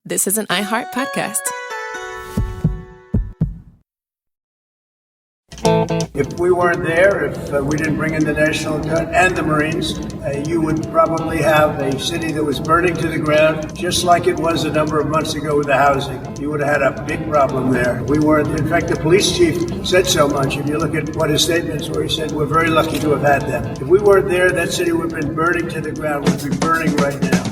This is an iHeart podcast. If we weren't there, if we didn't bring in the National Guard and the Marines, you would probably have a city that was burning to the ground, just like it was a number of months ago with the housing. You would have had a big problem there. We weren't. In fact, the police chief said so much. If you look at what his statements were, he said, we're very lucky to have had them. If we weren't there, that city would have been burning to the ground, would be burning right now.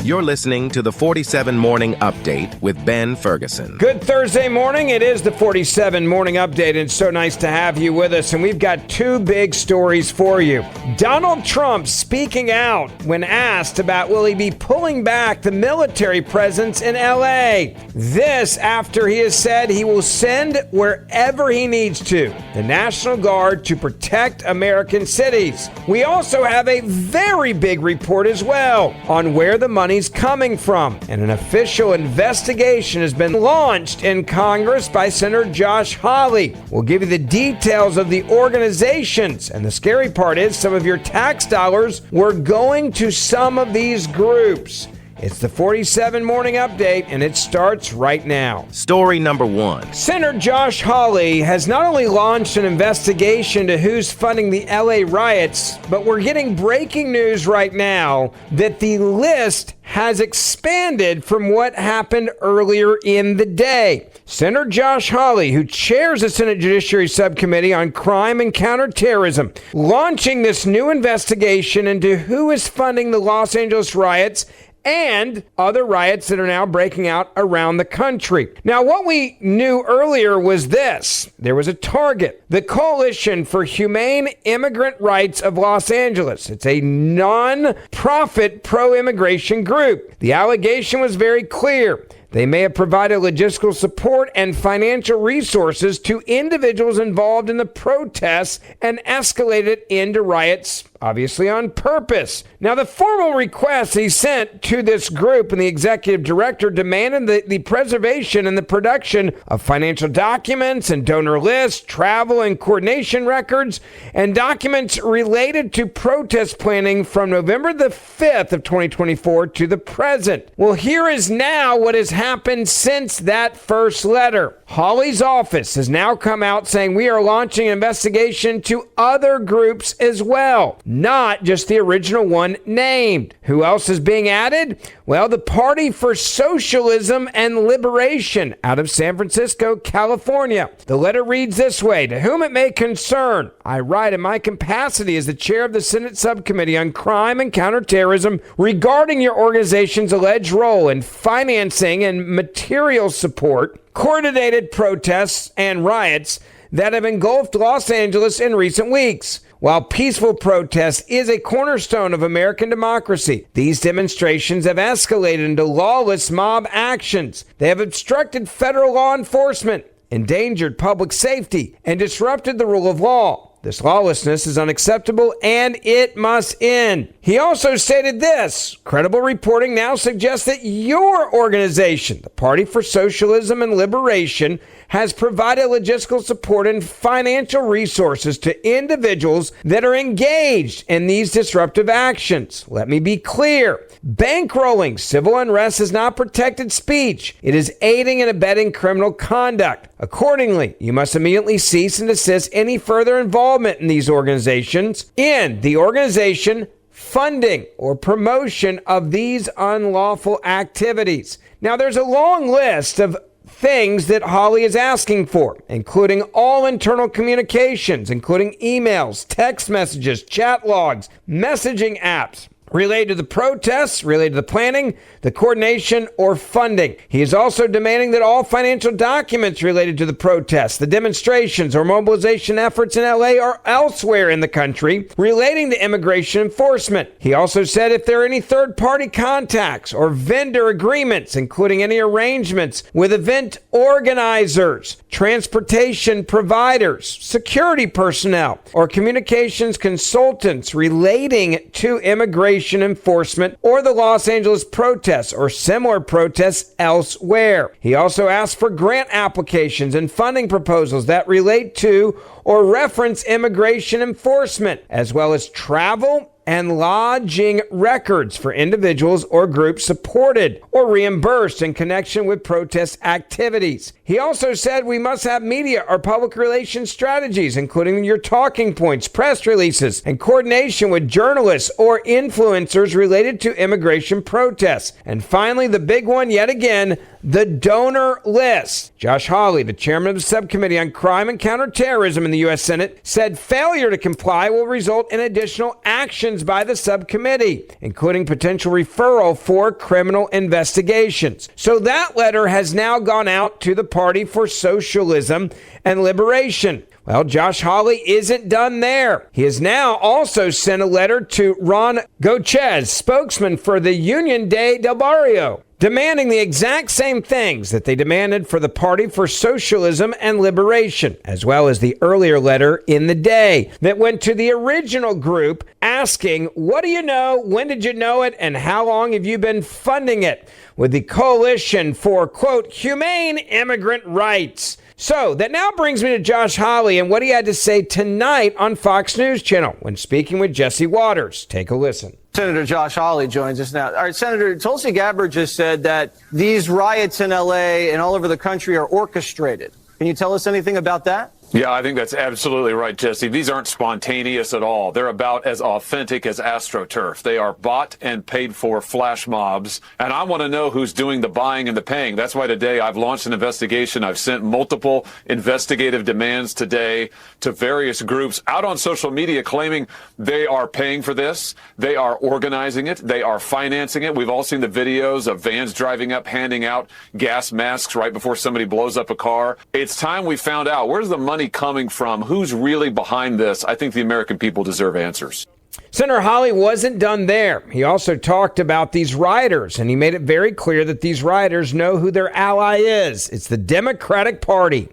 You're listening to the 47 Morning Update with Ben Ferguson. Good Thursday morning. It is the 47 Morning Update, and it's so nice to have you with us. And we've got two big stories for you. Donald Trump speaking out when asked about will he be pulling back the military presence in L.A. This after he has said he will send wherever he needs to the National Guard to protect American cities. We also have a very big report as well on where the money's coming from, and an official investigation has been launched in Congress by Senator Josh Hawley. We'll give you the details of the organizations, and the scary part is some of your tax dollars were going to some of these groups. It's the 47 Morning Update, and it starts right now. Story number one. Senator Josh Hawley has not only launched an investigation to who's funding the LA riots, but we're getting breaking news right now that the list has expanded from what happened earlier in the day. Senator Josh Hawley, who chairs the Senate Judiciary Subcommittee on Crime and Counterterrorism, launching this new investigation into who is funding the Los Angeles riots and other riots that are now breaking out around the country. Now, what we knew earlier was this. There was a target, the Coalition for Humane Immigrant Rights of Los Angeles. It's a non-profit pro-immigration group. The allegation was very clear. They may have provided logistical support and financial resources to individuals involved in the protests and escalated into riots, obviously on purpose. Now, the formal request he sent to this group and the executive director demanded the preservation and the production of financial documents and donor lists, travel and coordination records, and documents related to protest planning from November the 5th of 2024 to the present. Well, here is now what has happened since that first letter. Hawley's office has now come out saying we are launching an investigation to other groups as well, not just the original one named. Who else is being added? Well, the Party for Socialism and Liberation out of San Francisco, California. The letter reads this way: to whom it may concern, I write in my capacity as the chair of the Senate Subcommittee on Crime and Counterterrorism regarding your organization's alleged role in financing and material support coordinated protests and riots that have engulfed Los Angeles in recent weeks. While peaceful protest is a cornerstone of American democracy, these demonstrations have escalated into lawless mob actions. They have obstructed federal law enforcement, endangered public safety, and disrupted the rule of law. This lawlessness is unacceptable and it must end. He also stated this: credible reporting now suggests that your organization, the Party for Socialism and Liberation, has provided logistical support and financial resources to individuals that are engaged in these disruptive actions. Let me be clear. Bankrolling civil unrest is not protected speech. It is aiding and abetting criminal conduct. Accordingly, you must immediately cease and desist any further involvement in these organizations, in the organization, funding, or promotion of these unlawful activities. Now, there's a long list of things that Hawley is asking for, including all internal communications, including emails, text messages, chat logs, messaging apps related to the protests, related to the planning, the coordination, or funding. He is also demanding that all financial documents related to the protests, the demonstrations, or mobilization efforts in LA or elsewhere in the country relating to immigration enforcement. He also said if there are any third-party contacts or vendor agreements, including any arrangements with event organizers, transportation providers, security personnel, or communications consultants relating to immigration enforcement or the Los Angeles protests or similar protests elsewhere. He also asked for grant applications and funding proposals that relate to or reference immigration enforcement, as well as travel and lodging records for individuals or groups supported or reimbursed in connection with protest activities. He also said we must have media or public relations strategies, including your talking points, press releases, and coordination with journalists or influencers related to immigration protests. And finally, the big one yet again, the donor list. Josh Hawley, the chairman of the Subcommittee on Crime and Counterterrorism in the U.S. Senate, said failure to comply will result in additional actions by the subcommittee, including potential referral for criminal investigations. So that letter has now gone out to the Party for Socialism and Liberation. Well, Josh Hawley isn't done there. He has now also sent a letter to Ron Gochez, spokesman for the Unión del Barrio, demanding the exact same things that they demanded for the Party for Socialism and Liberation, as well as the earlier letter in the day that went to the original group asking, what do you know, when did you know it, and how long have you been funding it, with the Coalition for, quote, Humane Immigrant Rights. So that now brings me to Josh Hawley and what he had to say tonight on Fox News Channel when speaking with Jesse Waters. Take a listen. Senator Josh Hawley joins us now. All right, Senator, Tulsi Gabbard just said that these riots in L.A. and all over the country are orchestrated. Can you tell us anything about that? Yeah, I think that's absolutely right, Jesse. These aren't spontaneous at all. They're about as authentic as AstroTurf. They are bought and paid for flash mobs. And I want to know who's doing the buying and the paying. That's why today I've launched an investigation. I've sent multiple investigative demands today to various groups out on social media claiming they are paying for this. They are organizing it. They are financing it. We've all seen the videos of vans driving up, handing out gas masks right before somebody blows up a car. It's time we found out where's the money coming from? Who's really behind this? I think the American people deserve answers. Senator Hawley wasn't done there. He also talked about these rioters, and he made it very clear that these rioters know who their ally is. It's the Democratic Party.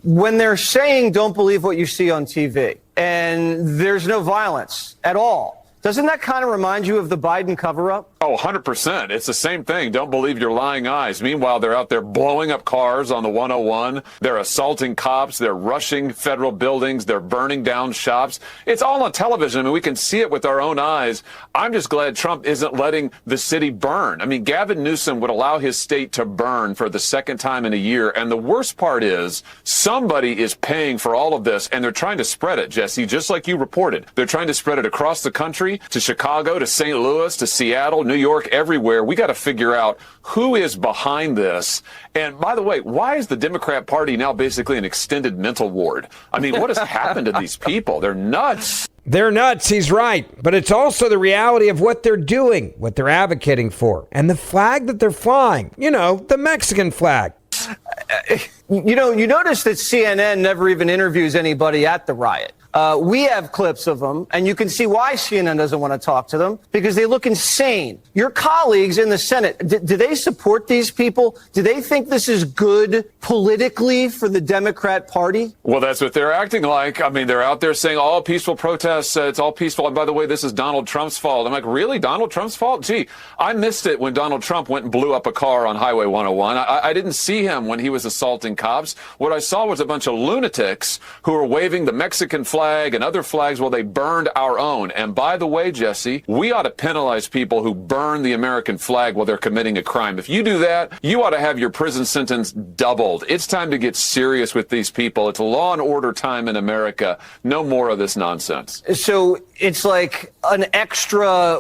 When they're saying don't believe what you see on TV and there's no violence at all, doesn't that kind of remind you of the Biden cover-up? Oh, 100%. It's the same thing. Don't believe your lying eyes. Meanwhile, they're out there blowing up cars on the 101. They're assaulting cops. They're rushing federal buildings. They're burning down shops. It's all on television. I mean, we can see it with our own eyes. I'm just glad Trump isn't letting the city burn. I mean, Gavin Newsom would allow his state to burn for the second time in a year. And the worst part is somebody is paying for all of this, and they're trying to spread it, Jesse, just like you reported. They're trying to spread it across the country, to Chicago, to St. Louis, to Seattle, New York, everywhere. We got to figure out who is behind this. And by the way, why is the Democrat Party now basically an extended mental ward? I mean, what has happened to these people? They're nuts. They're nuts, he's right. But it's also the reality of what they're doing, what they're advocating for, and the flag that they're flying. You know, the Mexican flag. You know, you notice that CNN never even interviews anybody at the riot. We have clips of them, and you can see why CNN doesn't want to talk to them, because they look insane. Your colleagues in the Senate, do they support these people? Do they think this is good politically for the Democrat Party? Well, that's what they're acting like. I mean, they're out there saying all peaceful protests, it's all peaceful. And by the way, this is Donald Trump's fault. I'm like, really? Donald Trump's fault? Gee, I missed it when Donald Trump went and blew up a car on Highway 101. I didn't see him when he was assaulting cops. What I saw was a bunch of lunatics who were waving the Mexican flag and other flags while they burned our own. And by the way, Jesse, we ought to penalize people who burn the American flag while they're committing a crime. If you do that, you ought to have your prison sentence doubled. It's time to get serious with these people. It's law and order time in America. No more of this nonsense. So it's like an extra,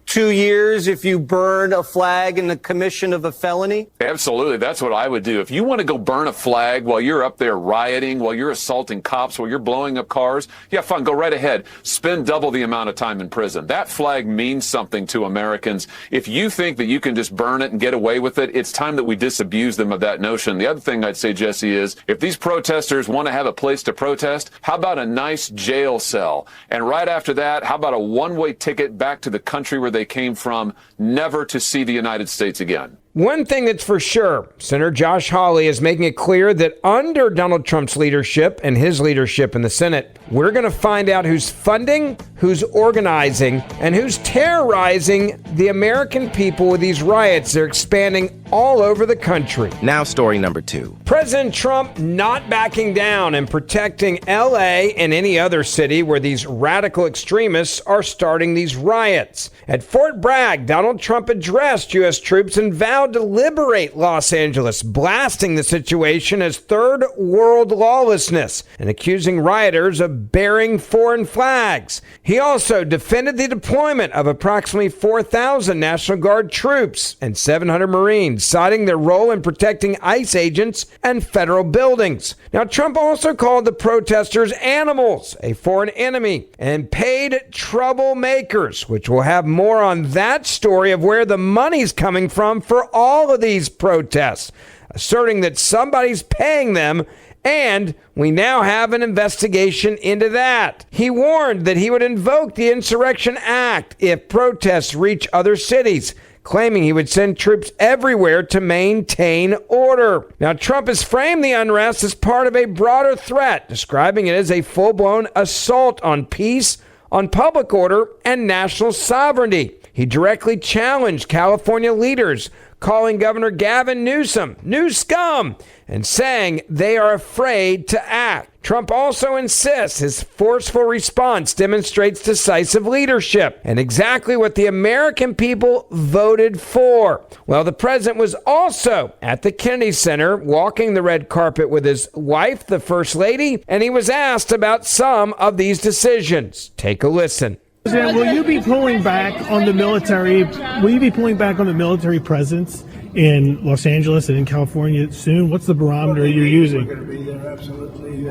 2 years if you burn a flag in the commission of a felony? Absolutely. That's what I would do. If you want to go burn a flag while you're up there rioting, while you're assaulting cops, while you're blowing up cars, yeah, fine, go right ahead. Spend double the amount of time in prison. That flag means something to Americans. If you think that you can just burn it and get away with it, it's time that we disabuse them of that notion. The other thing I'd say, Jesse, is if these protesters want to have a place to protest, how about a nice jail cell? And right after that, how about a one-way ticket back to the country where they came from, never to see the United States again? One thing that's for sure, Senator Josh Hawley is making it clear that under Donald Trump's leadership and his leadership in the Senate, we're going to find out who's funding, who's organizing, and who's terrorizing the American people with these riots. They're expanding all over the country. Now story number 2. President Trump not backing down and protecting L.A. and any other city where these radical extremists are starting these riots. At Fort Bragg, Donald Trump addressed U.S. troops and vowed to liberate Los Angeles, blasting the situation as third world lawlessness and accusing rioters of bearing foreign flags. He also defended the deployment of approximately 4,000 National Guard troops and 700 Marines, citing their role in protecting ICE agents and federal buildings. Now, Trump also called the protesters animals, a foreign enemy, and paid troublemakers, which we'll have more on that story of where the money's coming from for all of these protests, asserting that somebody's paying them, and we now have an investigation into that. He warned that he would invoke the Insurrection Act if protests reach other cities, claiming he would send troops everywhere to maintain order. Now, Trump has framed the unrest as part of a broader threat, describing it as a full-blown assault on peace, on public order, and national sovereignty. He directly challenged California leaders, calling Governor Gavin Newsom new scum and saying they are afraid to act. Trump also insists his forceful response demonstrates decisive leadership and exactly what the American people voted for. Well, the president was also at the Kennedy Center walking the red carpet with his wife, the First Lady, and he was asked about some of these decisions. Take a listen. President, will you be pulling back on the military? Will you be pulling back on the military presence in Los Angeles and in California soon? What's the barometer you're using? We're going to be there, absolutely.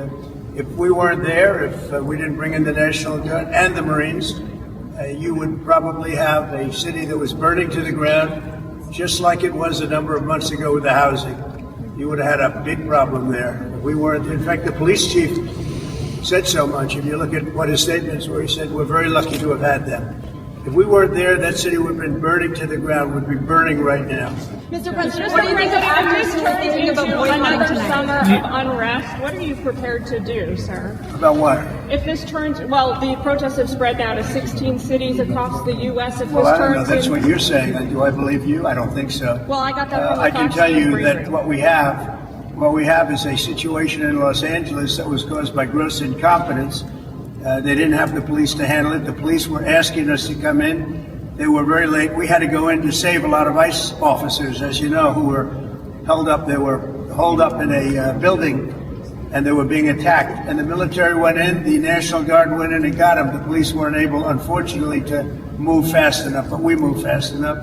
If we weren't there, if we didn't bring in the National Guard and the Marines, you would probably have a city that was burning to the ground, just like it was a number of months ago with the housing. You would have had a big problem there. If we weren't. In fact, the police chief said so much. If you look at what his statements were, he said, we're very lucky to have had them. If we weren't there, that city would have been burning to the ground, would be burning right now. Mr. President, what do you think of after thinking of another summer of unrest? What are you prepared to do, sir? About what? If this turns, well, the protests have spread now to 16 cities across the U.S. If Well, this I don't know. turns That's in, what you're saying. Do I believe you? I don't think so. well, I got that from the I can Fox tell News you briefing. that what we have is a situation in Los Angeles that was caused by gross incompetence. They didn't have the police to handle it. The police were asking us to come in. They were very late. We had to go in to save a lot of ICE officers, as you know, who were held up. They were holed up in a building, and they were being attacked. And the military went in. The National Guard went in and got them. The police weren't able, unfortunately, to move fast enough, but we moved fast enough.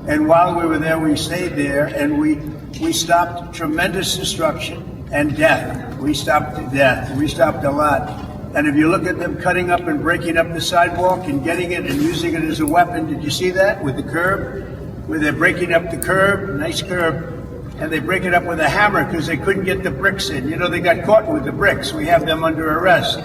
And while we were there, we stayed there, and we stopped tremendous destruction and death. We stopped death. We stopped a lot. And if you look at them cutting up and breaking up the sidewalk and getting it and using it as a weapon, did you see that with the curb? Where they're breaking up the curb, nice curb, and they break it up with a hammer because they couldn't get the bricks in. You know, they got caught with the bricks. We have them under arrest.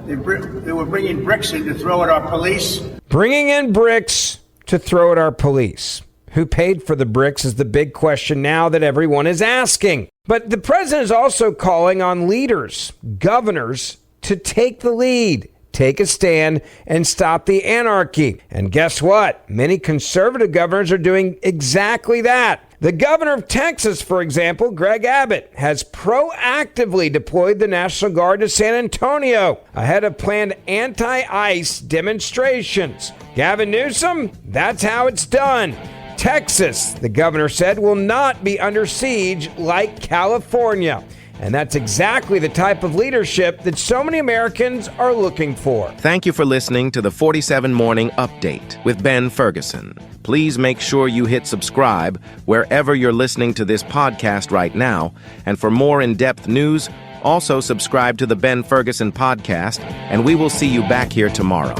They were bringing bricks in to throw at our police. Bringing in bricks to throw at our police. Who paid for the bricks is the big question now that everyone is asking. But the president is also calling on leaders, governors, to take the lead, take a stand, and stop the anarchy. And guess what? Many conservative governors are doing exactly that. The governor of Texas, for example, Greg Abbott, has proactively deployed the National Guard to San Antonio ahead of planned anti-ICE demonstrations. Gavin Newsom, that's how it's done. Texas, the governor said, will not be under siege like California. And that's exactly the type of leadership that so many Americans are looking for. Thank you for listening to the 47 Morning Update with Ben Ferguson. Please make sure you hit subscribe wherever you're listening to this podcast right now. And for more in-depth news, also subscribe to the Ben Ferguson Podcast, and we will see you back here tomorrow.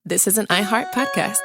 This is an iHeart podcast.